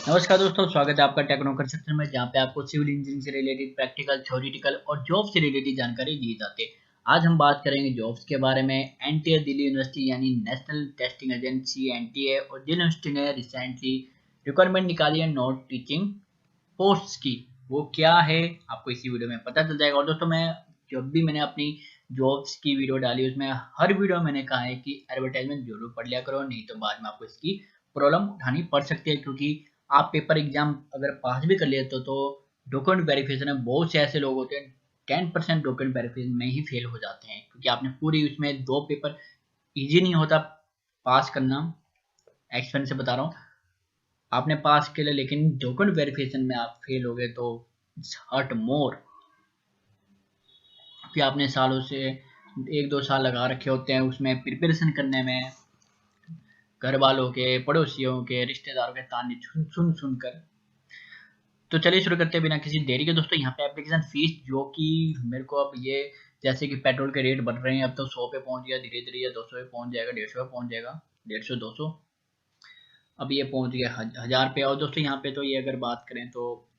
नमस्कार दोस्तों, स्वागत है आपका टेक्नो कंस्ट्रक्शन में, जहाँ पे आपको सिविल इंजीनियरिंग से रिलेटेड प्रैक्टिकल, थ्योरेटिकल और जॉब से रिलेटेड जानकारी दी जाती है। आज हम बात करेंगे जॉब्स के बारे में। एनटीए दिल्ली यूनिवर्सिटी यानी नेशनल टेस्टिंग एजेंसी एनटीए और दिल्ली यूनिवर्सिटी ने रिसेंटली रिक्वायरमेंट निकाली है नॉन टीचिंग पोस्ट्स की। वो क्या है आपको इसी वीडियो में पता चल जाएगा। और दोस्तों, मैं जब भी मैंने अपनी जॉब्स की वीडियो डाली उसमें हर वीडियो मैंने कहा है कि एडवर्टाइजमेंट जरूर पढ़ लिया करो, नहीं तो बाद में आपको इसकी प्रॉब्लम उठानी पड़ सकती है। क्योंकि आप पेपर एग्जाम अगर पास भी कर लेते तो डॉक्यूमेंट वेरिफिकेशन में बहुत से ऐसे लोग होते हैं 10% डॉक्यूमेंट वेरिफिकेशन में ही फेल हो जाते हैं, क्योंकि आपने पूरी उसमें 2 पेपर इजी नहीं होता पास करना। एक्सपीरियंस से बता रहा हूँ, आपने पास किया लेकिन डॉक्यूमेंट वेरिफिकेशन में आप फेल हो गए तो हर्ट मोर। फिर आपने सालों से 1-2 साल लगा रखे होते हैं उसमें प्रिपरेशन करने में, घर वालों के, पड़ोसियों के, रिश्तेदारों के ताने सुन सुनकर। तो चलिए शुरू करते हैं बिना किसी देरी के। दोस्तों, यहाँ पे एप्लीकेशन फीस जो कि मेरे को अब ये, जैसे कि पेट्रोल के रेट बढ़ रहे हैं, अब तो 100 पे पहुंच गया, धीरे धीरे ये 200 पे पहुंच जाएगा, 150 पे पहुंच जाएगा, 150 200, अब ये पहुंच गया 1000 पे। और दोस्तों यहाँ पे तो ये अगर बात करें तो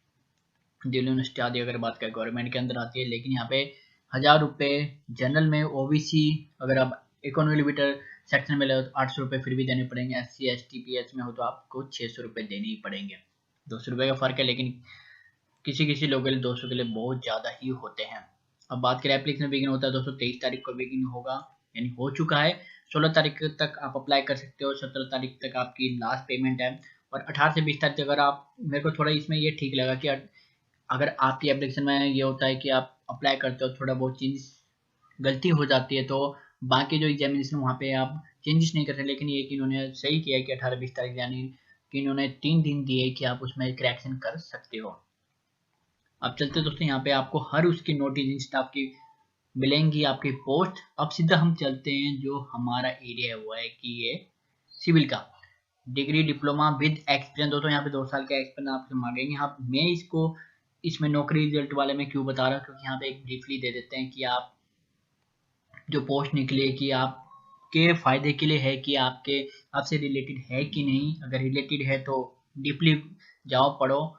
दिल्ली यूनिवर्सिटी आदि अगर बात करें गवर्नमेंट के अंदर आती है, लेकिन यहाँ पे 1000 रुपये जनरल में, ओबीसी अगर आप इकोनॉमी सेक्शन में ले तो 800 रुपये फिर भी देने पड़ेंगे, SC ST PH में हो तो आपको 600 रुपये देने ही पड़ेंगे। 200 रुपये का फर्क है, लेकिन किसी किसी लोगों के लिए 200 के लिए बहुत ज़्यादा ही होते हैं। अब बात करें एप्लीकेशन बिगिन होता है दोस्तों 23 तारीख को बिगिन होगा, यानी हो चुका है। 16 तारीख तक आप अप्लाई कर सकते हो, 17 तारीख तक आपकी लास्ट पेमेंट है। और 18 से 20 तारीख तक अगर आप, मेरे को थोड़ा इसमें ये ठीक लगा कि अगर आपकी एप्लीकेशन में ये होता है कि आप अप्लाई करते हो, थोड़ा बहुत चेंज गलती हो जाती है तो बाकी जो एग्जामिनेशन वहाँ पे आप चेंजेस नहीं करते। लेकिन ये कि इन्होंने सही किया है कि 18-20 तारीख यानी कि इन्होंने 3 दिन दिए कि आप उसमें करेक्शन कर सकते हो। अब चलते दोस्तों, यहाँ पे आपको हर उसकी नोटिस स्टाफ की मिलेंगी आपकी पोस्ट। अब सीधा हम चलते हैं, जो हमारा एरिया है वो है कि ये सिविल का डिग्री डिप्लोमा विद एक्सपीरियंस। दोस्तों यहाँ पे 2 साल का एक्सपीरियंस आपसे मांगेंगे। हाँ, मैं इसको इसमें नौकरी रिजल्ट वाले में क्यों बता रहा हूँ, क्योंकि यहाँ पे एक ब्रीफली दे देते हैं कि आप जो पोस्ट निकली है कि आपके फायदे के लिए है कि आपके आपसे रिलेटेड है कि नहीं। अगर रिलेटेड है तो डीपली जाओ पढ़ो,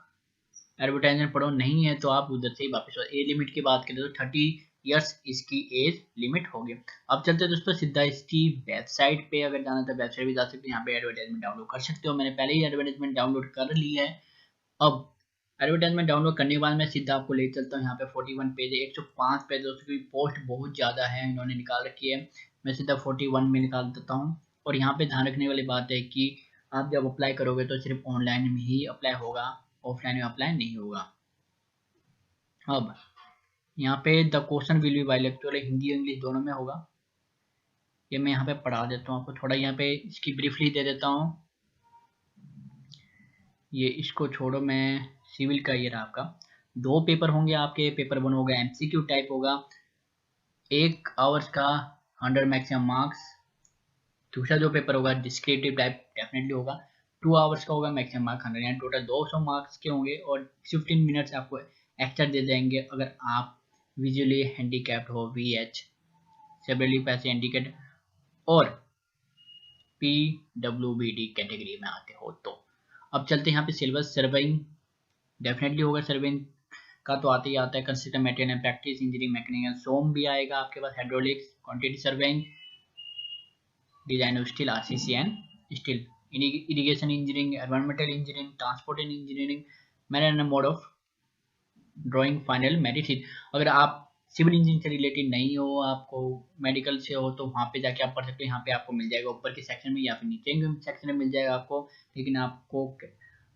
एडवर्टाइजमेंट पढ़ो, नहीं है तो आप उधर से ही वापस हो। एज लिमिट की बात करें तो 30 ईयर्स इसकी एज लिमिट होगी। अब चलते हैं दोस्तों सीधा इसकी वेबसाइट पे। अगर जाना तो वेबसाइट भी जा सकते हो, यहाँ पे एडवर्टाइजमेंट डाउनलोड कर सकते हो। मैंने पहले ही एडवर्टाइजमेंट डाउनलोड कर ली है। अब एडवर्टाइजमेंट डाउनलोड करने के बाद मैं सीधा आपको ले चलता हूँ। यहाँ पे 41 पेज है, 105 पेज दोस्तों की पोस्ट बहुत ज़्यादा है, इन्होंने निकाल रखी है। मैं सीधा 41 में निकाल देता हूँ। और यहाँ पे ध्यान रखने वाली बात है कि आप जब अप्लाई करोगे तो सिर्फ ऑनलाइन में ही अप्लाई होगा, ऑफलाइन में अप्लाई नहीं होगा। अब यहाँ पे the question will be bilingual, Hindi और इंग्लिश दोनों में होगा। ये मैं यहाँ पे पढ़ा देता हूँ आपको, थोड़ा यहाँ पे इसकी ब्रीफली दे देता हूँ। ये इसको छोड़ो, मैं सिविल का ये रहा आपका। 2 पेपर होंगे आपके। पेपर 1 होगा MCQ टाइप होगा, 1 आवर्स का, 100 मैक्सिमम मार्क्स। दूसरा जो पेपर होगा डिस्क्रिप्टिव टाइप डेफिनेटली होगा, 2 आवर्स का होगा, मैक्सिमम मार्क 100, यानी टोटल 200 मार्क्स के होंगे। और 15 मिनट्स आपको एक्स्ट्रा दे जाएंगे अगर आप विजुअली हैंडीकैप्ड हो, VH, सेवरली पैसे इंडिकेट और PWBD कैटेगरी में आते हो तो। अब चलते हैं यहाँ पे सिलेबस। सर्वेइंग डेफिनेटली होगा, सर्वेइंग का तो आते ही आता है। Construction material and practice, engineering mechanical, सोम भी आएगा आपके पास, hydraulics, quantity surveying, design of steel, RCCN steel, irrigation engineering, environmental engineering, transport engineering, manner mode of drawing, final medicine. अगर आप सिविल इंजीनियरिंग से रिलेटेड नहीं हो, आपको मेडिकल से हो, तो वहाँ पे जाके आप पढ़ सकते हो। यहाँ पे आपको मिल जाएगा ऊपर के सेक्शन में या फिर नीचे के सेक्शन में मिल जाएगा आपको। लेकिन आपको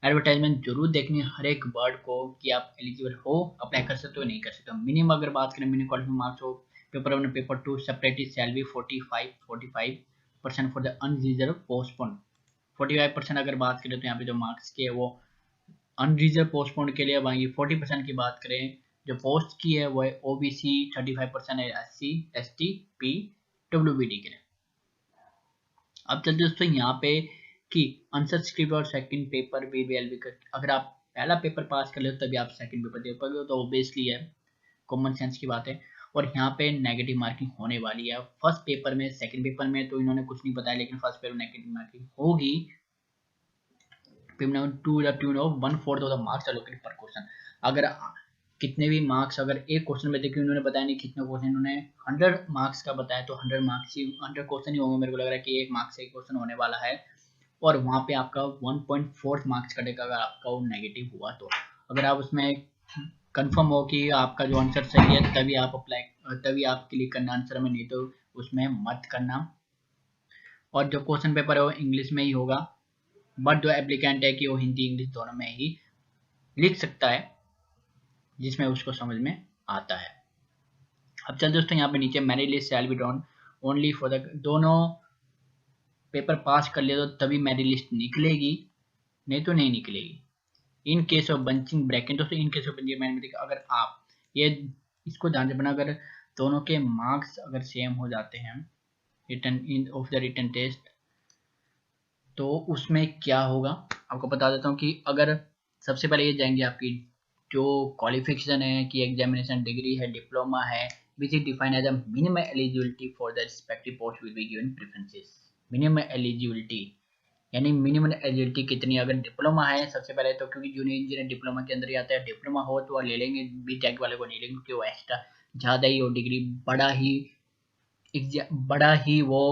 एडवर्टाइजमेंट जरूर देखनी है हर एक वर्ड को कि आप एलिजिबल हो, अप्लाई कर सकते हो नहीं कर सकते हो। मिनिमम अगर बात करें, मिनिमम क्वालिफाइंग मार्क्स हो, paper 1 paper 2 separately salary 45% for the unreserve postpone. 45% अगर बात करें तो यहाँ पे जो मार्क्स के वो अनरिजर्व पोस्टपोन के लिए वहीं 40% की बात करें जो पोस्ट की है वो है OBC, 35% है SC ST PWBD के लिए। अब चलते दोस्तों यहाँ पे कि आंसर स्क्रिप्ट और सेकंड पेपर भी वेल, अगर आप पहला पेपर पास कर ले तभी आप सेकंड पेपर दे पाओगे, तो ऑब्वियसली है, कॉमन सेंस की बात है। और यहाँ पे नेगेटिव मार्किंग होने वाली है फर्स्ट पेपर में। सेकंड पेपर में तो इन्होंने कुछ नहीं बताया, लेकिन फर्स्ट पेपर में नेगेटिव मार्किंग होगी। To the tune of 1/4 of the marks allocated per question. अगर कितने भी मार्क्स अगर एक क्वेश्चन में, देखिए उन्होंने बताया नहीं कितने क्वेश्चन, उन्होंने 100 मार्क्स का बताया, तो 100 मार्क्स ही 100 क्वेश्चन ही होंगे, मेरे को लग रहा है कि 1 मार्क्स से एक क्वेश्चन होने वाला है, और वहाँ पे आपका 1.4 मार्क्स कटेगा अगर आपका वो नेगेटिव हुआ तो। अगर आप उसमें कंफर्म हो कि आपका जो आंसर सही है तभी आप तभी आप क्लिक करना आंसर में, नहीं तो उसमें मत करना। और जो क्वेश्चन पेपर है वो इंग्लिश में ही होगा, बट जो एप्लीकेंट है कि वो हिंदी इंग्लिश दोनों में ही लिख सकता है जिसमें उसको समझ में आता है। अब चल दोस्तों यहाँ पे नीचे merit list shall be drawn only for the, दोनों पेपर पास कर लिया तो तभी मेरिट लिस्ट निकलेगी, नहीं तो नहीं निकलेगी। In case of bunching bracket, दोस्तों in case of bunching bracket अगर आप ये इसको ध्यान से बना, अगर दोनों के मार्क्स अगर सेम हो जाते हैं return in of the return test, तो उसमें क्या होगा आपको बता देता हूँ कि अगर सबसे पहले ये जाएंगे आपकी जो क्वालिफिकेशन है कि एग्जामिनेशन डिग्री है, डिप्लोमा है, which is defined as a minimum eligibility for the respective post will be given preferences. Minimum eligibility यानी मिनिमम एलिजिबिलिटी कितनी, अगर डिप्लोमा है सबसे पहले तो, क्योंकि जूनियर इंजीनियर डिप्लोमा के अंदर ही आता है, डिप्लोमा हो तो ले लेंगे, बीटेक वाले को नहीं लेंगे क्योंकि वो एक्स्ट्रा ज़्यादा ही वो डिग्री बड़ा ही वो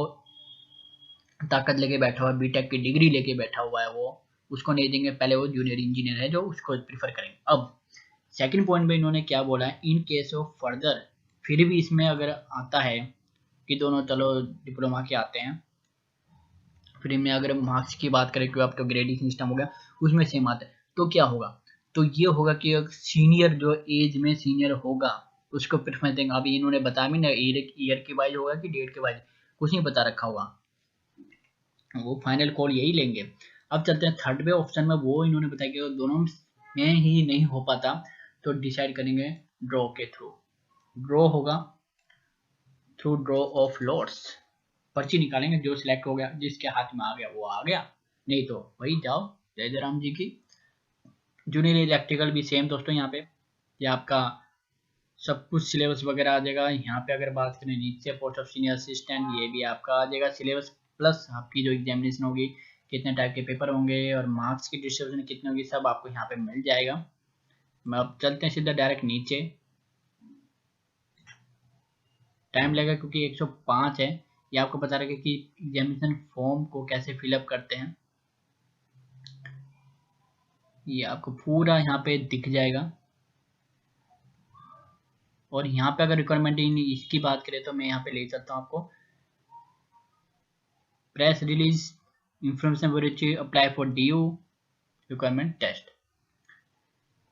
ताकत लेके बैठा हुआ है, बीटेक की डिग्री लेके बैठा हुआ है, वो उसको नहीं देंगे, पहले वो जूनियर इंजीनियर है जो उसको प्रीफर करेंगे। अब सेकंड पॉइंट में इन्होंने क्या बोला है, इन केस ऑफ फर्दर, फिर भी इसमें अगर आता है कि दोनों चलो डिप्लोमा के आते हैं, फिर में अगर मार्क्स की बात करें क्योंकि आपका ग्रेडिंग सिस्टम हो गया उसमें सेम आता है, तो क्या होगा, तो ये होगा कि सीनियर जो एज में सीनियर होगा उसको प्रेफरेंस देंगे। अभी इन्होंने बताया भी ना ईयर के वाइज होगा कि डेट के वाइज, कुछ नहीं बता रखा होगा, वो फाइनल कॉल यही लेंगे। अब चलते हैं थर्ड पे ऑप्शन में, वो इन्होंने बताया कि दोनों में ही नहीं हो पाता तो डिसाइड करेंगे ड्रॉ के थ्रू। ड्रॉ होगा थ्रू ड्रॉ ऑफ लॉट्स, पर्ची निकालेंगे, जो सिलेक्ट हो गया जिसके हाथ में आ गया वो आ गया, नहीं तो वही जाओ जय जय राम जी की। जूनियर इलेक्ट्रिकल भी सेम दोस्तों, यहाँ पे ये आपका सब कुछ सिलेबस वगैरह आ जाएगा। यहाँ पे अगर बात करें नीचे पोस्ट ऑफ सीनियर असिस्टेंट, ये भी आपका आ जाएगा सिलेबस, प्लस आपकी जो एग्जामिनेशन होगी कितने टाइप के पेपर होंगे और मार्क्स की डिस्ट्रीब्यूशन कितनी होगी, सब आपको यहाँ पे मिल जाएगा। मैं अब चलते हैं सीधा डायरेक्ट नीचे, टाइम लगेगा क्योंकि 105 है। ये आपको बता रहा है कि एग्जामिनेशन फॉर्म को कैसे फिलअप करते हैं, ये आपको पूरा यहाँ पे दिख जाएगा। और यहाँ पे अगर रिक्वायरमेंट इसकी बात करें तो मैं यहाँ पे ले चलता हूँ आपको, press release information apply for DU requirement test,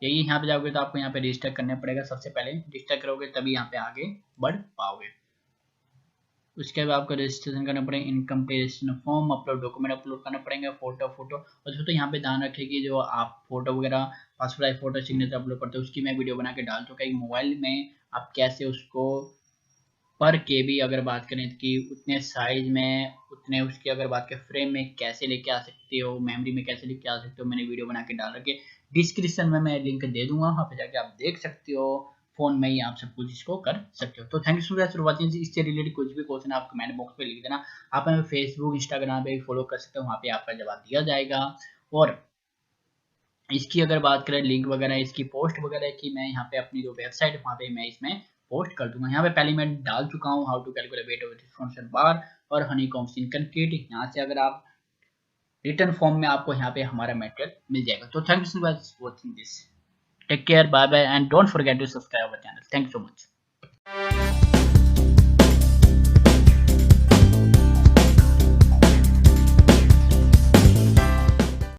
यही यहाँ पे जाओगे तो आपको यहाँ पे रजिस्टर करना पड़ेगा। सबसे पहले रजिस्टर करोगे तभी यहाँ पे आगे बढ़ पाओगे। उसके बाद आपको रजिस्ट्रेशन करना पड़ेगा, income registration form upload, document upload करना पड़ेगा, फोटो। और दोस्तों यहाँ पे ध्यान रखें कि जो आप फोटो वगैरह passport size photo signature upload करते हो उसकी मैं वीडियो बना के डाल चुका है। मोबाइल में आप कैसे उसको पर KB अगर बात करें कि उतने साइज में उतने उसकी अगर बात करें फ्रेम में कैसे लेके आ सकते हो, मेमोरी में कैसे लेके आ सकते हो, मैंने वीडियो बना के डाल रखे, डिस्क्रिप्शन में मैं लिंक दे दूंगा, वहाँ पे जाके आप देख सकते हो, फोन में ही आप सब कुछ इसको कर सकते हो। तो thank you so much for watching. इससे रिलेटेड कुछ भी क्वेश्चन आप कमेंट बॉक्स पे लिख देना, आप हमें फेसबुक इंस्टाग्राम पे फॉलो कर सकते हो, वहाँ पे आपका जवाब दिया जाएगा। और इसकी अगर बात करें लिंक वगैरह इसकी पोस्ट वगैरह की, मैं यहाँ पे अपनी जो वेबसाइट है वहाँ पे मैं इसमें पोस्ट कर दूंगा। यहाँ पे पहले मैं डाल चुका हूँ how to calculate weight of function bar और हनीकॉम्ब सिंकनकेट, यहाँ से अगर आप रिटर्न फॉर्म में आपको यहाँ पे हमारा मटेरियल मिल जाएगा। तो thank you so much for watching this, take care, bye bye and don't forget to subscribe our channel. Thank you so much.